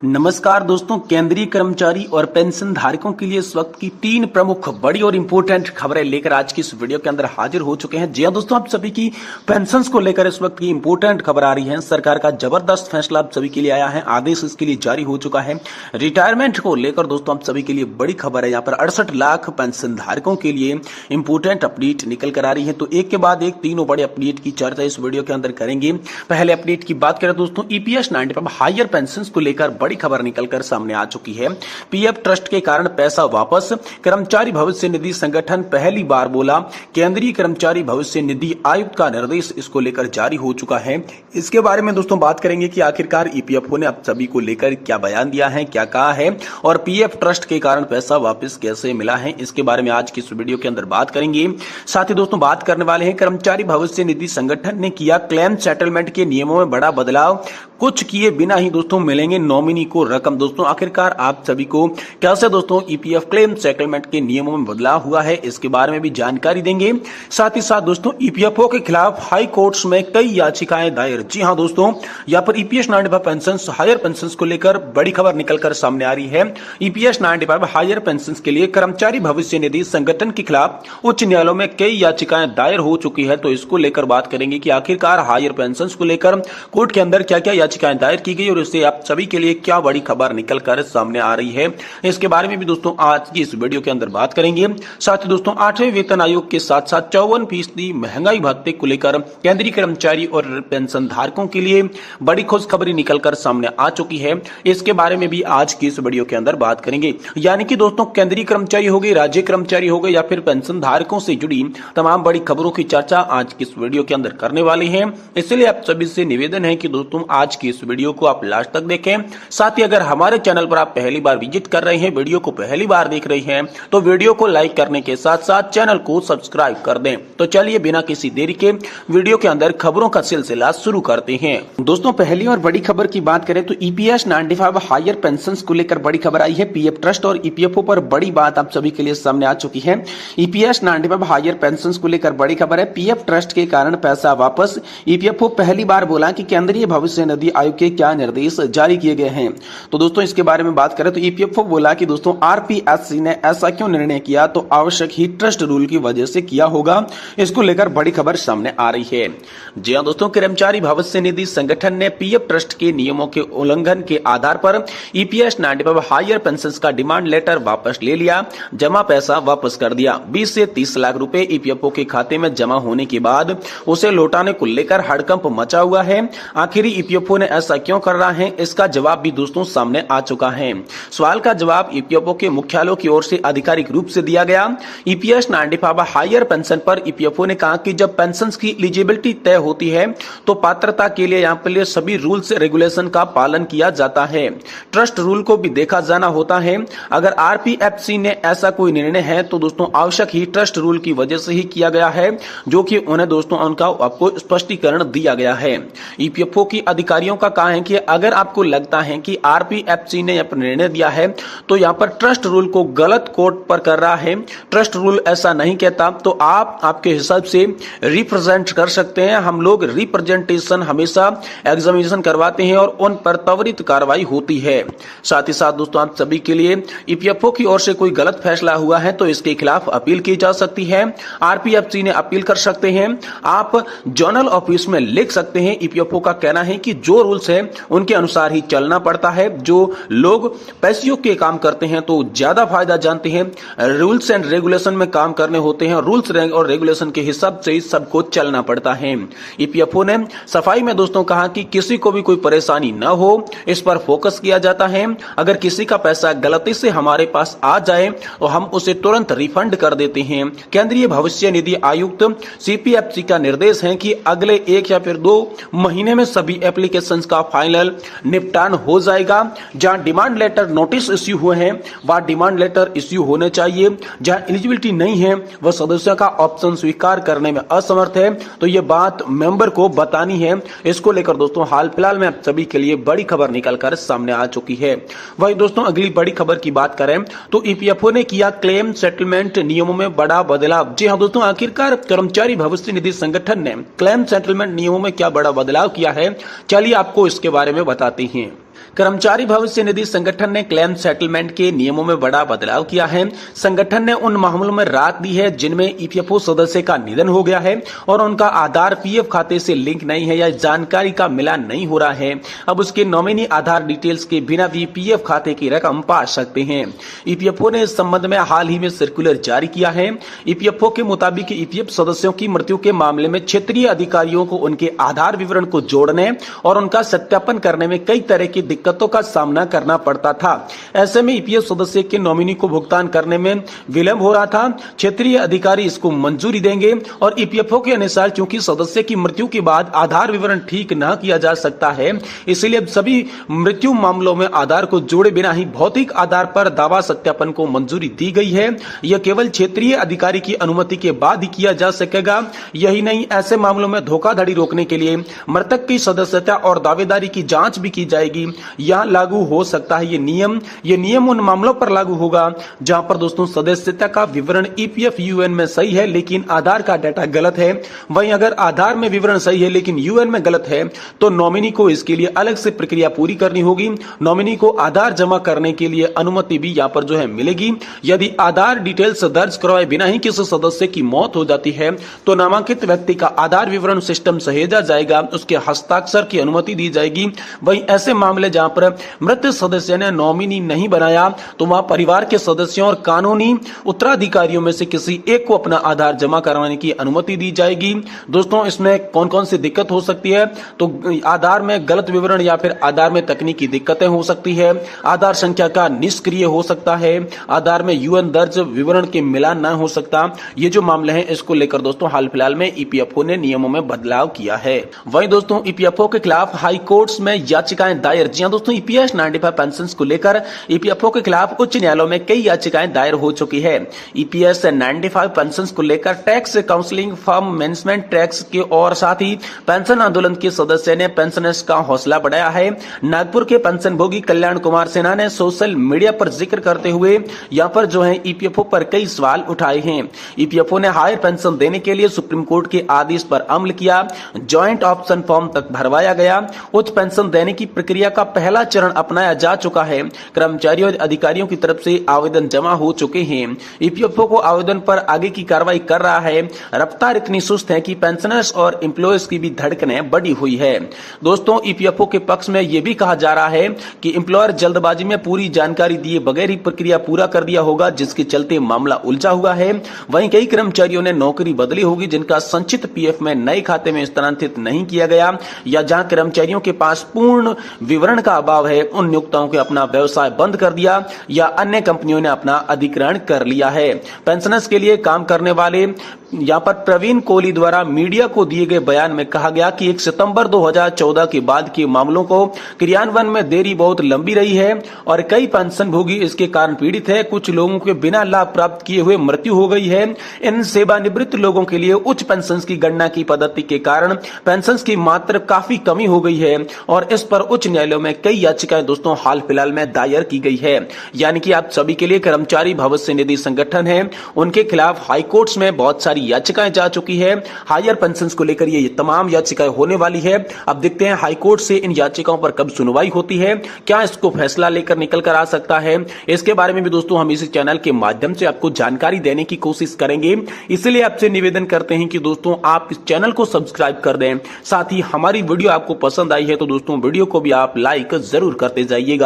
नमस्कार दोस्तों, केंद्रीय कर्मचारी और पेंशन धारकों के लिए इस वक्त की 3 प्रमुख बड़ी और इंपॉर्टेंट खबरें लेकर आज की इस वीडियो के अंदर हाजिर हो चुके हैं। जी हां दोस्तों, आप सभी की पेंशंस को लेकर इस वक्त की इंपॉर्टेंट खबर आ रही है। सरकार का जबरदस्त फैसला आप सभी के लिए आया है, आदेश इसके लिए जारी हो चुका है। रिटायरमेंट को लेकर दोस्तों आप सभी के लिए बड़ी खबर है। यहाँ पर 68 लाख पेंशन धारकों के लिए इंपॉर्टेंट अपडेट निकल कर आ रही है। तो एक के बाद एक तीनों बड़े अपडेट की चर्चा इस वीडियो के अंदर करेंगे। पहले अपडेट की बात करें दोस्तों, ईपीएस 95 हायर पेंशन को लेकर बड़ी खबर निकलकर सामने आ चुकी है। पीएफ ट्रस्ट के कारण पैसा वापस, कर्मचारी भविष्य निधि संगठन पहली बार बोला। केंद्रीय कर्मचारी भविष्य निधि आयुक्त का निर्देश इसको लेकर जारी हो चुका है। इसके बारे में दोस्तों बात करेंगे कि आखिरकार ईपीएफओ ने आप सभी को लेकर क्या बयान दिया है, क्या कहा है और पीएफ ट्रस्ट के कारण पैसा वापस कैसे मिला है, इसके बारे में आज की इस वीडियो के अंदर बात करेंगे। साथ ही दोस्तों बात करने वाले हैं, कर्मचारी भविष्य निधि संगठन ने किया क्लेम सेटलमेंट के नियमों में बड़ा बदलाव, कुछ किए बिना ही दोस्तों मिलेंगे नॉमिनी को रकम। दोस्तों आखिरकार आप सभी को कैसे दोस्तों ईपीएफ क्लेम सेटलमेंट के नियमों में बदलाव हुआ है, इसके बारे में भी जानकारी देंगे। साथ ही साथ दोस्तों ईपीएफओ के खिलाफ हाई कोर्ट्स में कई याचिकाएं दायर। जी हां दोस्तों, यहाँ पर ईपीएस 95 पेंशन हायर पेंशन को लेकर बड़ी खबर निकलकर सामने आ रही है। ईपीएस 95 हायर पेंशन के लिए कर्मचारी भविष्य निधि संगठन के खिलाफ उच्च न्यायालय में कई याचिकाएं दायर हो चुकी है। तो इसको लेकर बात करेंगे कि आखिरकार हायर पेंशन को लेकर कोर्ट के अंदर क्या क्या याचिकाएं दायर की गई और इससे आप सभी के लिए क्या बड़ी खबर निकलकर सामने आ रही है, इसके बारे में भी दोस्तों आज की इस वीडियो के अंदर बात करेंगे। साथ ही दोस्तों 8वें वेतन आयोग के साथ साथ 54% महंगाई भत्ते को लेकर केंद्रीय कर्मचारी और पेंशन धारकों के लिए बड़ी खुशखबरी निकलकर सामने आ चुकी है। इसके बारे में भी आज की इस वीडियो के अंदर बात करेंगे। यानी कि दोस्तों केंद्रीय कर्मचारी हो गए, राज्य कर्मचारी हो गए या फिर पेंशन धारकों से जुड़ी तमाम बड़ी खबरों की चर्चा आज की इस वीडियो के अंदर करने वाले हैं। इसलिए आप सभी से निवेदन है कि दोस्तों आज की इस वीडियो को आप लास्ट तक देखें। साथ ही अगर हमारे चैनल पर आप पहली बार विजिट कर रहे हैं, वीडियो को पहली बार देख रहे हैं, तो वीडियो को लाइक करने के साथ साथ चैनल को सब्सक्राइब कर दें। तो चलिए बिना किसी देरी के वीडियो के अंदर खबरों का सिलसिला शुरू करते हैं। दोस्तों पहली और बड़ी खबर की बात करें तो ईपीएस 95 हायर पेंशन को लेकर बड़ी खबर आई है। पीएफ ट्रस्ट और ईपीएफओ पर बड़ी बात आप सभी के लिए सामने आ चुकी है। ईपीएस 95 हायर पेंशन को लेकर बड़ी खबर है। पीएफ ट्रस्ट के कारण पैसा वापस, ईपीएफओ पहली बार बोला कि केंद्रीय भविष्य निधि आयोग के क्या निर्देश जारी किए गए हैं। तो दोस्तों इसके बारे में बात करें तो ईपीएफओ बोला कि दोस्तों आरपीएससी ने ऐसा क्यों निर्णय किया, तो आवश्यक ही ट्रस्ट रूल की वजह से किया होगा। इसको लेकर बड़ी खबर सामने आ रही है। जी हां दोस्तों, कर्मचारी भविष्य निधि संगठन ने पीएफ ट्रस्ट के नियमों के उल्लंघन के आधार पर ईपीएस 95 हायर पेंशन का डिमांड लेटर वापस ले लिया, जमा पैसा वापस कर दिया। 20 से 30 लाख रुपए ईपीएफओ के खाते में जमा होने के बाद उसे लौटाने को लेकर हड़कंप मचा हुआ है। आखिर ईपीएफओ ने ऐसा क्यों कर रहा है, इसका जवाब भी दोस्तों सामने आ चुका है। सवाल का जवाब ईपीएफओ के मुख्यालय की ओर से आधिकारिक रूप से दिया गया। ईपीएस 95 हायर पेंशन पर ईपीएफओ ने कहा कि जब पेंशन की एलिजिबिलिटी तय होती है तो पात्रता के लिए यहाँ पर सभी रूल्स रेगुलेशन का पालन किया जाता है। ट्रस्ट रूल को भी देखा जाना होता है। अगर आरपीएफसी ने ऐसा कोई निर्णय है तो दोस्तों आवश्यक ही ट्रस्ट रूल की वजह से ही किया गया है, जो कि उन्हें दोस्तों उनका आपको स्पष्टीकरण दिया गया है। ईपीएफओ की अधिकारियों का कहा है कि अगर आपको लगता है कि आरपीएफसी ने यह निर्णय दिया है तो यहाँ पर ट्रस्ट रूल को गलत कोट पर कर रहा है, ट्रस्ट रूल ऐसा नहीं कहता, तो आप आपके हिसाब से रिप्रेजेंट कर सकते हैं। हम लोग रिप्रेजेंटेशन हमेशा एग्जामिनेशन करवाते हैं और उन पर त्वरित कार्रवाई होती है। साथ ही साथ दोस्तों आप सभी के लिए ईपीएफओ की ओर से कोई गलत फैसला हुआ है तो इसके खिलाफ अपील की जा सकती है। आरपीएफसी ने अपील कर सकते हैं, आप जर्नल ऑफिस में लिख सकते हैं। ईपीएफओ का कहना है कि जो रूल्स है उनके अनुसार ही चलना पड़ता है। जो लोग पैसियों के काम करते हैं तो ज्यादा फायदा जानते हैं, रूल्स एंड रेगुलेशन में काम करने होते हैं, रूल्स और रेगुलेशन के हिसाब से ही सबको चलना पड़ता है। ईपीएफओ ने सफाई में दोस्तों कहा कि किसी को भी कोई परेशानी न हो, इस पर फोकस किया जाता है। अगर किसी का पैसा गलती से हमारे पास आ जाए तो हम उसे तुरंत रिफंड कर देते हैं। केंद्रीय भविष्य निधि आयुक्त सीपीएफसी का निर्देश है कि अगले 1 या फिर 2 महीने में सभी एप्लीकेशन का फाइनल निपटान हो जाएगा। जहां डिमांड लेटर नोटिस इश्यू हुए हैं वहां डिमांड लेटर इश्यू होने चाहिए। जहां एलिजिबिलिटी नहीं है वह सदस्य का ऑप्शन स्वीकार करने में असमर्थ है, तो यह बात मेंबर को बतानी है। इसको लेकर दोस्तों हाल फिलहाल में आप सभी के लिए बड़ी खबर निकलकर सामने आ चुकी है। वही दोस्तों अगली बड़ी खबर की बात करें तो ईपीएफओ ने किया क्लेम सेटलमेंट नियमों में बड़ा बदलाव। जी हां दोस्तों, आखिरकार कर्मचारी भविष्य निधि संगठन ने क्लेम सेटलमेंट नियमों में क्या बड़ा बदलाव किया है, चलिए आपको इसके बारे में बताते हैं। कर्मचारी भविष्य निधि संगठन ने क्लेम सेटलमेंट के नियमों में बड़ा बदलाव किया है। संगठन ने उन मामलों में राहत दी है जिनमें ईपीएफओ सदस्य का निधन हो गया है और उनका आधार पीएफ खाते से लिंक नहीं है या जानकारी का मिलान नहीं हो रहा है। अब उसके नॉमिनी आधार डिटेल्स के बिना भी पीएफ खाते की रकम पा सकते हैं। ईपीएफओ ने इस संबंध में हाल ही में सर्कुलर जारी किया है। ईपीएफओ के मुताबिक ईपीएफ सदस्यों की मृत्यु के मामले में क्षेत्रीय अधिकारियों को उनके आधार विवरण को जोड़ने और उनका सत्यापन करने में कई तरह की दिक्कतों का सामना करना पड़ता था। ऐसे में ईपीएफ सदस्य के नॉमिनी को भुगतान करने में विलंब हो रहा था। क्षेत्रीय अधिकारी इसको मंजूरी देंगे और ईपीएफओ के अनुसार चूंकि सदस्य की मृत्यु के बाद आधार विवरण ठीक न किया जा सकता है, इसलिए अब सभी मृत्यु मामलों में आधार को जोड़े बिना ही भौतिक आधार पर दावा सत्यापन को मंजूरी दी गई है। यह केवल क्षेत्रीय अधिकारी की अनुमति के बाद ही किया जा सकेगा। यही नहीं, ऐसे मामलों में धोखाधड़ी रोकने के लिए मृतक की सदस्यता और दावेदारी की जांच भी की जाएगी। यहां लागू हो सकता है ये नियम उन मामलों पर लागू होगा जहां पर दोस्तों सदस्यता का विवरण ईपीएफ यूएन में सही है लेकिन आधार का डाटा गलत है। वहीं अगर आधार में विवरण सही है लेकिन यूएन में गलत है तो नॉमिनी को इसके लिए अलग से प्रक्रिया पूरी करनी होगी। नॉमिनी को आधार जमा करने के लिए अनुमति भी यहाँ पर जो है मिलेगी। यदि आधार डिटेल्स दर्ज करवाए बिना ही किसी सदस्य की मौत हो जाती है तो नामांकित व्यक्ति का आधार विवरण सिस्टम सहेजा जाएगा, उसके हस्ताक्षर की अनुमति दी जाएगी। वहीं ऐसे मामले जहां पर मृत सदस्य ने नॉमिनी नहीं बनाया तो वहां परिवार के सदस्यों और कानूनी उत्तराधिकारियों में से किसी एक को अपना आधार जमा करवाने की अनुमति दी जाएगी। दोस्तों, इसमें कौन कौन सी दिक्कत हो सकती है? तो आधार में गलत विवरण या फिर आधार में तकनीकी दिक्कतें हो सकती है, आधार संख्या का निष्क्रिय हो सकता है, आधार में यूएन दर्ज विवरण के मिलान न हो सकता। ये जो मामले हैं इसको लेकर दोस्तों हाल फिलहाल में ईपीएफओ ने नियमों में बदलाव किया है। वहीं दोस्तों ईपीएफओ के खिलाफ हाई कोर्ट्स में याचिकाएं दायर। जी हां दोस्तों, ईपीएस 95 पेंशन को लेकर ईपीएफओ के खिलाफ उच्च न्यायालयों में कई याचिकाएं दायर हो चुकी है। ईपीएस 95 पेंशन को लेकर tax counselling firm management tax के और साथ ही पेंशन आंदोलन के सदस्य ने पेंशनर्स का हौसला बढ़ाया है। नागपुर के पेंशन भोगी कल्याण कुमार सिन्हा ने सोशल मीडिया पर जिक्र करते हुए यहाँ पर जो है ईपीएफओ पर कई सवाल उठाए हैं। ईपीएफओ ने हायर पेंशन देने के लिए सुप्रीम कोर्ट के आदेश पर अमल किया, ज्वाइंट ऑप्शन फॉर्म तक भरवाया गया, उच्च पेंशन देने की प्रक्रिया का पहला चरण अपनाया जा चुका है। कर्मचारियों और अधिकारियों की तरफ से आवेदन जमा हो चुके हैं। ईपीएफओ को आवेदन पर आगे की कार्रवाई कर रहा है। रफ्तार इतनी सुस्त है कि पेंशनर्स और एम्प्लॉयज की भी धड़कनें बढ़ी हुई है। दोस्तों, ईपीएफओ के पक्ष में यह भी कहा जा रहा है कि एम्प्लॉयर जल्दबाजी में पूरी जानकारी दिए बगैर ही प्रक्रिया पूरा कर दिया होगा, जिसके चलते मामला उलझा हुआ है। वहीं कई कर्मचारियों ने नौकरी बदली होगी जिनका संचित पीएफ में नए खाते में स्थानांतरित नहीं किया गया, या जहां कर्मचारियों के पास पूर्ण विवरण का अभाव है, उन नियोक्ताओं के अपना व्यवसाय बंद कर दिया या अन्य कंपनियों ने अपना अधिग्रहण कर लिया है। पेंशनर्स के लिए काम करने वाले यहाँ पर प्रवीण कोहली द्वारा मीडिया को दिए गए बयान में कहा गया कि 1 सितंबर 2014 के बाद के मामलों को क्रियान्वयन में देरी बहुत लंबी रही है और कई पेंशन भोगी इसके कारण पीड़ित है। कुछ लोगों के बिना लाभ प्राप्त किए हुए मृत्यु हो गई है। इन सेवानिवृत्त लोगों के लिए उच्च पेंशन की गणना की पद्धति के कारण पेंशन की मात्रा काफी कमी हो गई है और इस पर उच्च न्यायालयों में कई याचिकाएं दोस्तों हाल फिलहाल में दायर की गई है। यानी कि आप सभी के लिए कर्मचारी भविष्य निधि संगठन है, उनके खिलाफ हाई कोर्ट्स में बहुत सारी याचिकाएं जा चुकी है। हायर पेंशन को लेकर ये तमाम याचिकाएं होने वाली है। अब देखते हैं हाई कोर्ट से इन याचिकाओं पर कब सुनवाई होती है, क्या इसको फैसला लेकर निकल कर आ सकता है। इसके बारे में भी दोस्तों हम इसी चैनल के माध्यम से आपको जानकारी देने की कोशिश करेंगे। इसलिए आपसे निवेदन करते हैं कि दोस्तों आप इस चैनल को सब्सक्राइब कर दें। साथ ही हमारी वीडियो आपको पसंद आई है तो दोस्तों वीडियो को भी आप लाइक जरूर करते जाइएगा।